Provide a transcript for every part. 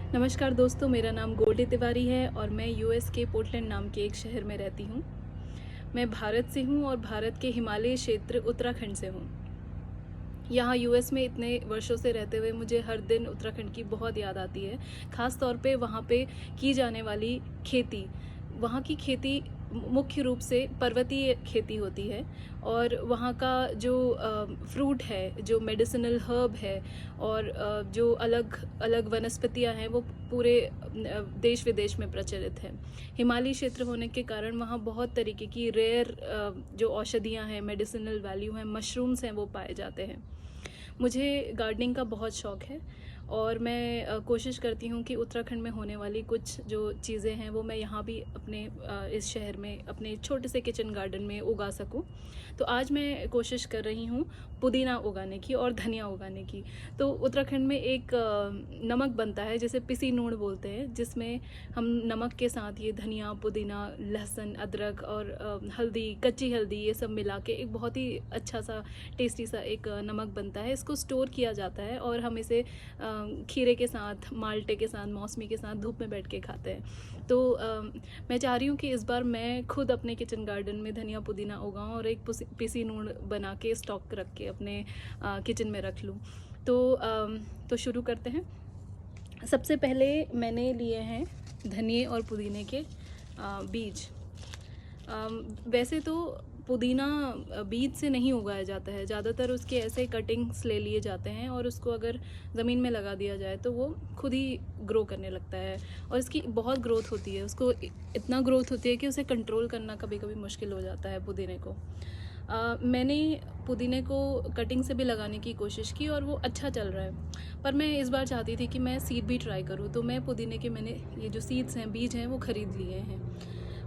नमस्कार दोस्तों, मेरा नाम गोल्डी तिवारी है और मैं यूएस के पोर्टलैंड नाम के एक शहर में रहती हूँ। मैं भारत से हूँ और भारत के हिमालयी क्षेत्र उत्तराखंड से हूँ। यहाँ यूएस में इतने वर्षों से रहते हुए मुझे हर दिन उत्तराखंड की बहुत याद आती है। ख़ास तौर पे वहाँ पे की जाने वाली खेती। वहाँ की खेती मुख्य रूप से पर्वतीय खेती होती है और वहाँ का जो फ्रूट है, जो मेडिसिनल हर्ब है और जो अलग अलग वनस्पतियाँ हैं वो पूरे देश विदेश में प्रचलित हैं। हिमालयी क्षेत्र होने के कारण वहाँ बहुत तरीके की रेयर जो औषधियाँ हैं, मेडिसिनल वैल्यू हैं, मशरूम्स हैं, वो पाए जाते हैं। मुझे गार्डनिंग का बहुत शौक़ है और मैं कोशिश करती हूँ कि उत्तराखंड में होने वाली कुछ जो चीज़ें हैं वो मैं यहाँ भी अपने इस शहर में अपने छोटे से किचन गार्डन में उगा सकूँ। तो आज मैं कोशिश कर रही हूँ पुदीना उगाने की और धनिया उगाने की। तो उत्तराखंड में एक नमक बनता है जिसे पिसी नून बोलते हैं, जिसमें हम नमक के साथ ये धनिया, पुदीना, लहसुन, अदरक और हल्दी, कच्ची हल्दी, ये सब मिला के एक बहुत ही अच्छा सा टेस्टी सा एक नमक बनता है। इसको स्टोर किया जाता है और हम इसे खीरे के साथ, माल्टे के साथ, मौसमी के साथ धूप में बैठ के खाते हैं। तो मैं चाह रही हूँ कि इस बार मैं खुद अपने किचन गार्डन में धनिया पुदीना उगाऊँ और एक पिसी नून बना के स्टॉक रख के अपने किचन में रख लूँ। तो शुरू करते हैं। सबसे पहले मैंने लिए हैं धनिए और पुदीने के बीज। वैसे तो पुदीना बीज से नहीं उगाया जाता है, ज़्यादातर उसके ऐसे कटिंग्स ले लिए जाते हैं और उसको अगर ज़मीन में लगा दिया जाए तो वो खुद ही ग्रो करने लगता है और इसकी बहुत ग्रोथ होती है। उसको इतना ग्रोथ होती है कि उसे कंट्रोल करना कभी कभी मुश्किल हो जाता है पुदीने को। मैंने पुदीने को कटिंग से भी लगाने की कोशिश की और वो अच्छा चल रहा है, पर मैं इस बार चाहती थी कि मैं सीड भी ट्राई करूँ। तो मैं पुदीने के मैंने ये जो सीड्स हैं, बीज हैं, वो ख़रीद लिए हैं।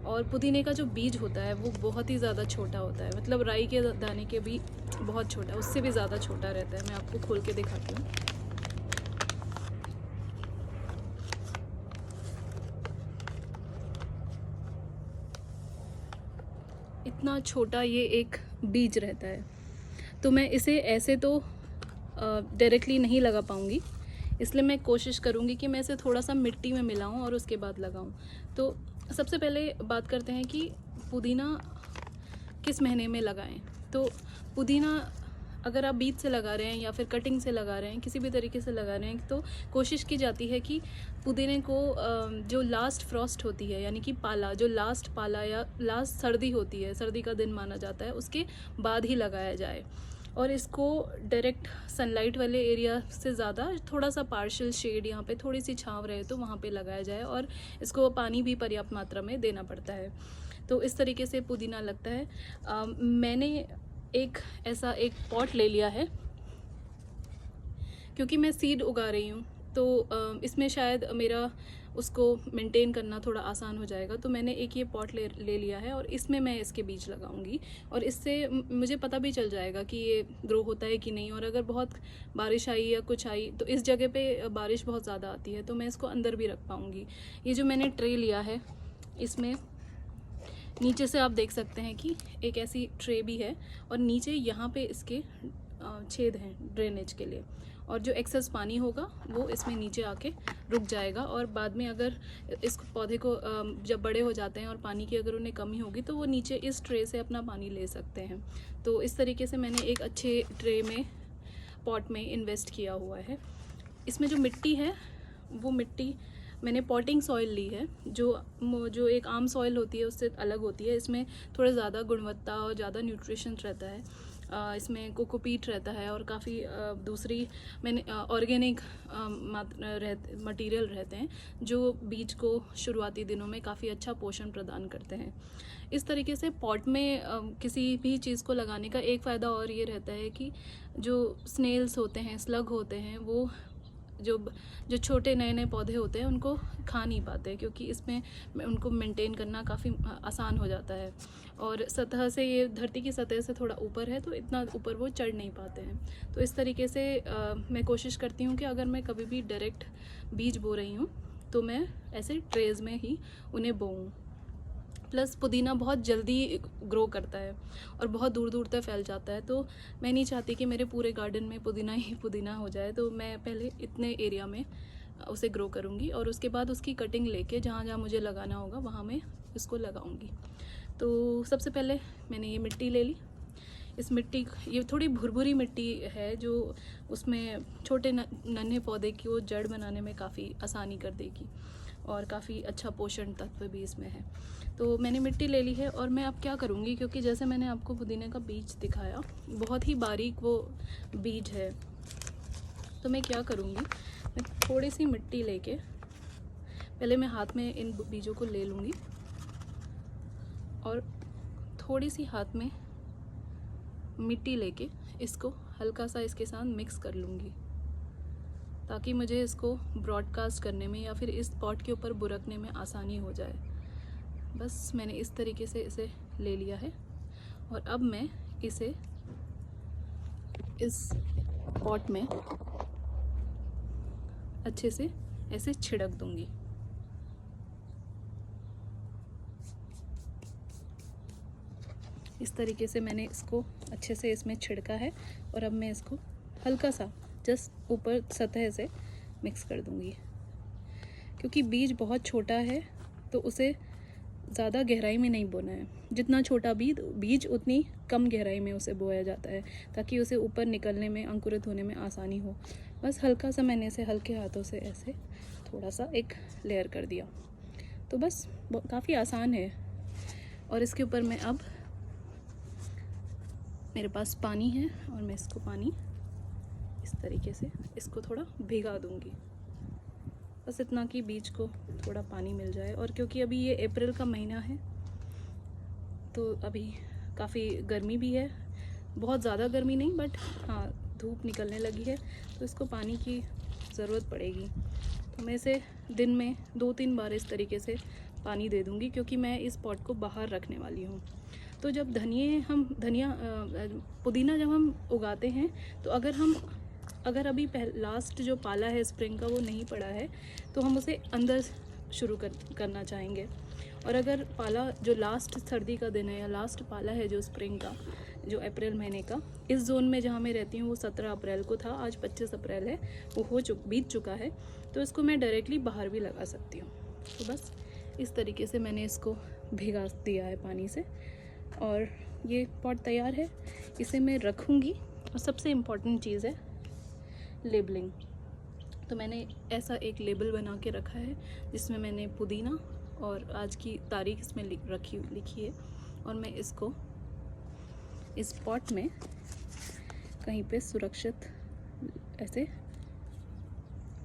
और पुदीने का जो बीज होता है वो बहुत ही ज़्यादा छोटा होता है, मतलब राई के दाने के भी बहुत छोटा, उससे भी ज़्यादा छोटा रहता है। मैं आपको खोल के दिखाती हूँ। इतना छोटा ये एक बीज रहता है। तो मैं इसे ऐसे तो डायरेक्टली नहीं लगा पाऊँगी, इसलिए मैं कोशिश करूँगी कि मैं इसे थोड़ा सा मिट्टी में मिलाऊँ और उसके बाद लगाऊँ। तो सबसे पहले बात करते हैं कि पुदीना किस महीने में लगाएं। तो पुदीना अगर आप बीज से लगा रहे हैं या फिर कटिंग से लगा रहे हैं, किसी भी तरीके से लगा रहे हैं, तो कोशिश की जाती है कि पुदीने को जो लास्ट फ्रॉस्ट होती है, यानी कि पाला, जो लास्ट पाला या लास्ट सर्दी होती है, सर्दी का दिन माना जाता है, उसके बाद ही लगाया जाए। और इसको डायरेक्ट सनलाइट वाले एरिया से ज़्यादा थोड़ा सा पार्शियल शेड, यहाँ पे थोड़ी सी छाँव रहे तो वहाँ पे लगाया जाए और इसको पानी भी पर्याप्त मात्रा में देना पड़ता है। तो इस तरीके से पुदीना लगता है। मैंने एक ऐसा एक पॉट ले लिया है, क्योंकि मैं सीड उगा रही हूँ तो इसमें शायद मेरा उसको मेंटेन करना थोड़ा आसान हो जाएगा। तो मैंने एक ये पॉट ले लिया है और इसमें मैं इसके बीज लगाऊंगी और इससे मुझे पता भी चल जाएगा कि ये ग्रो होता है कि नहीं। और अगर बहुत बारिश आई या कुछ आई, तो इस जगह पे बारिश बहुत ज़्यादा आती है तो मैं इसको अंदर भी रख पाऊँगी। ये जो मैंने ट्रे लिया है, इसमें नीचे से आप देख सकते हैं कि एक ऐसी ट्रे भी है और नीचे यहाँ पे इसके छेद हैं ड्रेनेज के लिए, और जो एक्सेस पानी होगा वो इसमें नीचे आके रुक जाएगा। और बाद में अगर इस पौधे को जब बड़े हो जाते हैं और पानी की अगर उन्हें कमी होगी तो वो नीचे इस ट्रे से अपना पानी ले सकते हैं। तो इस तरीके से मैंने एक अच्छे ट्रे में, पॉट में इन्वेस्ट किया हुआ है। इसमें जो मिट्टी है वो मिट्टी मैंने पॉटिंग सॉइल ली है, जो एक आम सॉइल होती है उससे अलग होती है। इसमें थोड़ा ज़्यादा गुणवत्ता और ज़्यादा न्यूट्रिशन रहता है। इसमें कोकोपीट रहता है और काफ़ी दूसरी मैंने ऑर्गेनिक मटेरियल रहते हैं जो बीज को शुरुआती दिनों में काफ़ी अच्छा पोषण प्रदान करते हैं। इस तरीके से पॉट में किसी भी चीज़ को लगाने का एक फ़ायदा और ये रहता है कि जो स्नेल्स होते हैं, स्लग होते हैं, वो जो छोटे नए पौधे होते हैं उनको खा नहीं पाते, क्योंकि इसमें उनको मेंटेन करना काफ़ी आसान हो जाता है। और सतह से, ये धरती की सतह से थोड़ा ऊपर है तो इतना ऊपर वो चढ़ नहीं पाते हैं। तो इस तरीके से मैं कोशिश करती हूँ कि अगर मैं कभी भी डायरेक्ट बीज बो रही हूँ तो मैं ऐसे ट्रेज़ में ही उन्हें बोऊँ। प्लस पुदीना बहुत जल्दी ग्रो करता है और बहुत दूर दूर तक फैल जाता है, तो मैं नहीं चाहती कि मेरे पूरे गार्डन में पुदीना ही पुदीना हो जाए। तो मैं पहले इतने एरिया में उसे ग्रो करूँगी और उसके बाद उसकी कटिंग लेके जहाँ जहाँ मुझे लगाना होगा वहाँ मैं इसको लगाऊँगी। तो सबसे पहले मैंने ये मिट्टी ले ली। इस मिट्टी, ये थोड़ी भुरभुरी मिट्टी है जो उसमें छोटे नन्हे पौधे की वो जड़ बनाने में काफ़ी आसानी कर देगी और काफ़ी अच्छा पोषण तत्व भी इसमें है। तो मैंने मिट्टी ले ली है और मैं अब क्या करूँगी, क्योंकि जैसे मैंने आपको पुदीने का बीज दिखाया बहुत ही बारीक वो बीज है, तो मैं क्या करूँगी, मैं थोड़ी सी मिट्टी लेके पहले मैं हाथ में इन बीजों को ले लूँगी और थोड़ी सी हाथ में मिट्टी लेके इसको हल्का सा इसके साथ मिक्स कर लूँगी, ताकि मुझे इसको ब्रॉडकास्ट करने में या फिर इस पॉट के ऊपर बुरकने में आसानी हो जाए। बस मैंने इस तरीके से इसे ले लिया है और अब मैं इसे इस पॉट में अच्छे से ऐसे छिड़क दूँगी। इस तरीके से मैंने इसको अच्छे से इसमें छिड़का है और अब मैं इसको हल्का सा जस्ट ऊपर सतह से मिक्स कर दूंगी। क्योंकि बीज बहुत छोटा है तो उसे ज़्यादा गहराई में नहीं बोना है। जितना छोटा बीज उतनी कम गहराई में उसे बोया जाता है, ताकि उसे ऊपर निकलने में, अंकुरित होने में आसानी हो। बस हल्का सा मैंने इसे हल्के हाथों से ऐसे थोड़ा सा एक लेयर कर दिया। तो बस काफ़ी आसान है। और इसके ऊपर मैं अब, मेरे पास पानी है और मैं इसको पानी इस तरीके से इसको थोड़ा भिगा दूंगी, बस इतना कि बीज को थोड़ा पानी मिल जाए। और क्योंकि अभी ये अप्रैल का महीना है तो अभी काफ़ी गर्मी भी है, बहुत ज़्यादा गर्मी नहीं बट हाँ धूप निकलने लगी है, तो इसको पानी की ज़रूरत पड़ेगी। तो मैं इसे दिन में 2-3 बार इस तरीके से पानी दे दूँगी, क्योंकि मैं इस पॉट को बाहर रखने वाली हूँ। तो जब पुदीना जब हम उगाते हैं तो अगर अभी लास्ट जो पाला है स्प्रिंग का वो नहीं पड़ा है तो हम उसे अंदर शुरू करना चाहेंगे। और अगर पाला जो लास्ट सर्दी का दिन है या लास्ट पाला है जो स्प्रिंग का, जो अप्रैल महीने का, इस जोन में जहाँ मैं रहती हूँ वो 17 अप्रैल को था, आज 25 अप्रैल है, वो बीत चुका है, तो इसको मैं डायरेक्टली बाहर भी लगा सकती हूँ। तो बस इस तरीके से मैंने इसको भिगा दिया है पानी से और ये पॉट तैयार है। इसे मैं रखूँगी और सबसे इम्पॉर्टेंट चीज़ है लेबलिंग। तो मैंने ऐसा एक लेबल बना के रखा है जिसमें मैंने पुदीना और आज की तारीख इसमें लिखी है और मैं इसको इस पॉट में कहीं पे सुरक्षित ऐसे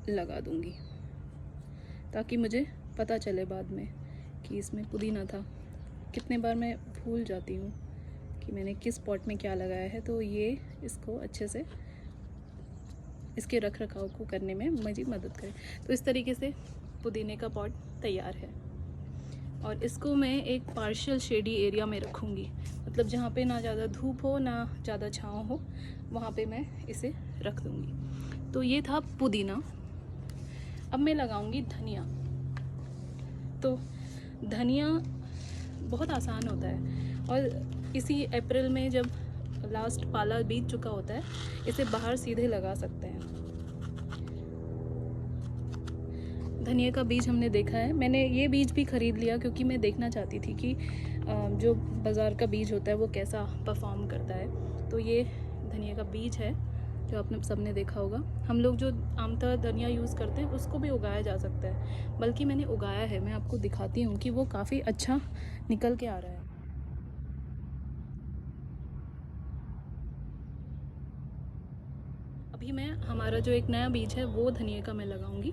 लगा दूँगी, ताकि मुझे पता चले बाद में कि इसमें पुदीना था। कितने बार मैं भूल जाती हूँ कि मैंने किस पॉट में क्या लगाया है, तो ये इसको अच्छे से इसके रख रखाव को करने में मुझे मदद करे। तो इस तरीके से पुदीने का पॉट तैयार है और इसको मैं एक पार्शियल शेडी एरिया में रखूँगी, मतलब जहाँ पे ना ज़्यादा धूप हो ना ज़्यादा छाँव हो, वहाँ पे मैं इसे रख दूँगी। तो ये था पुदीना। अब मैं लगाऊँगी धनिया। तो धनिया बहुत आसान होता है और इसी अप्रैल में जब लास्ट पाला बीत चुका होता है इसे बाहर सीधे लगा सकते हैं। धनिया का बीज हमने देखा है, मैंने ये बीज भी ख़रीद लिया क्योंकि मैं देखना चाहती थी कि जो बाज़ार का बीज होता है वो कैसा परफॉर्म करता है। तो ये धनिया का बीज है जो आपने सबने देखा होगा। हम लोग जो आमतौर धनिया यूज़ करते हैं उसको भी उगाया जा सकता है, बल्कि मैंने उगाया है, मैं आपको दिखाती हूँ कि वो काफ़ी अच्छा निकल के आ रहा है। अभी मैं हमारा जो एक नया बीज है वो धनिया का मैं लगाऊंगी।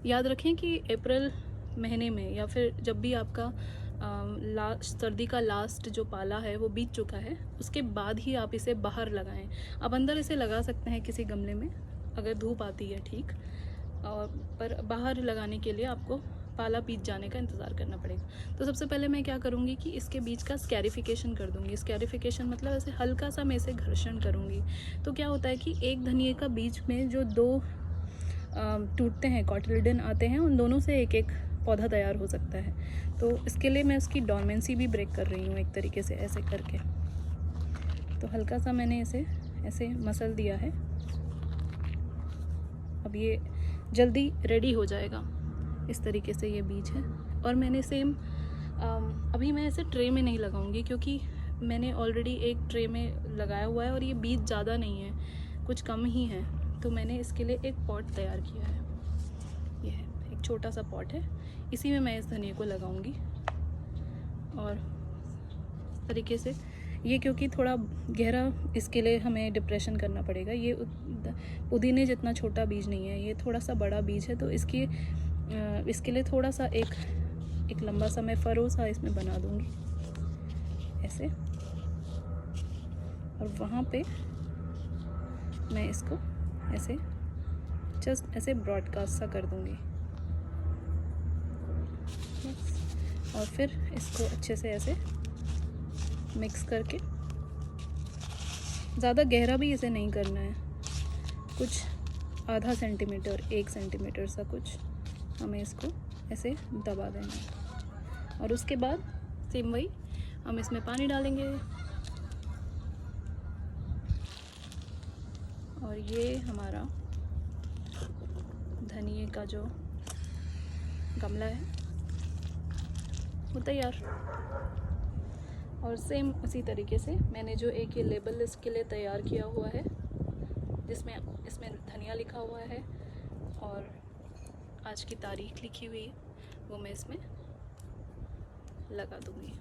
याद रखें कि अप्रैल महीने में या फिर जब भी आपका सर्दी का लास्ट जो पाला है वो बीत चुका है, उसके बाद ही आप इसे बाहर लगाएं। आप अंदर इसे लगा सकते हैं किसी गमले में अगर धूप आती है, ठीक, और पर बाहर लगाने के लिए आपको पाला बीत जाने का इंतज़ार करना पड़ेगा। तो सबसे पहले मैं क्या करूँगी कि इसके बीज का स्कैरिफिकेशन कर दूँगी। स्कैरिफिकेशन मतलब ऐसे हल्का सा मैं इसे घर्षण करूँगी। तो क्या होता है कि एक धनिए का बीज में जो 2 टूटते हैं, कॉटिलिडन आते हैं, उन दोनों से एक एक पौधा तैयार हो सकता है। तो इसके लिए मैं उसकी डोर्मेंसी भी ब्रेक कर रही हूँ एक तरीके से ऐसे करके। तो हल्का सा मैंने इसे ऐसे मसल दिया है। अब ये जल्दी रेडी हो जाएगा। इस तरीके से ये बीज है। और मैंने सेम अभी मैं ऐसे ट्रे में नहीं लगाऊंगी क्योंकि मैंने ऑलरेडी एक ट्रे में लगाया हुआ है और ये बीज ज़्यादा नहीं है, कुछ कम ही है। तो मैंने इसके लिए एक पॉट तैयार किया है। ये है एक छोटा सा पॉट है, इसी में मैं इस धनिया को लगाऊंगी। और इस तरीके से ये, क्योंकि थोड़ा गहरा, इसके लिए हमें डिप्रेशन करना पड़ेगा। ये पुदीने जितना छोटा बीज नहीं है, ये थोड़ा सा बड़ा बीज है। तो इसके लिए थोड़ा सा एक लंबा सा मैं फरो सा इसमें बना दूंगी ऐसे। और वहाँ पे मैं इसको ऐसे जस्ट ऐसे ब्रॉडकास्ट सा कर दूंगी। और फिर इसको अच्छे से ऐसे मिक्स करके, ज़्यादा गहरा भी इसे नहीं करना है, कुछ आधा सेंटीमीटर 1 सेंटीमीटर सा कुछ हमें इसको ऐसे दबा देना है। और उसके बाद सेम वही हम इसमें पानी डालेंगे। और ये हमारा धनिए का जो गमला है वो तैयार। और सेम उसी तरीके से मैंने जो एक ये लेबल इसके लिए तैयार किया हुआ है, जिसमें इसमें धनिया लिखा हुआ है और आज की तारीख लिखी हुई है, वो मैं इसमें लगा दूंगी।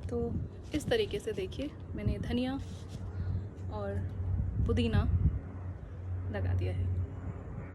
तो इस तरीके से देखिए मैंने धनिया और पुदीना लगा दिया है।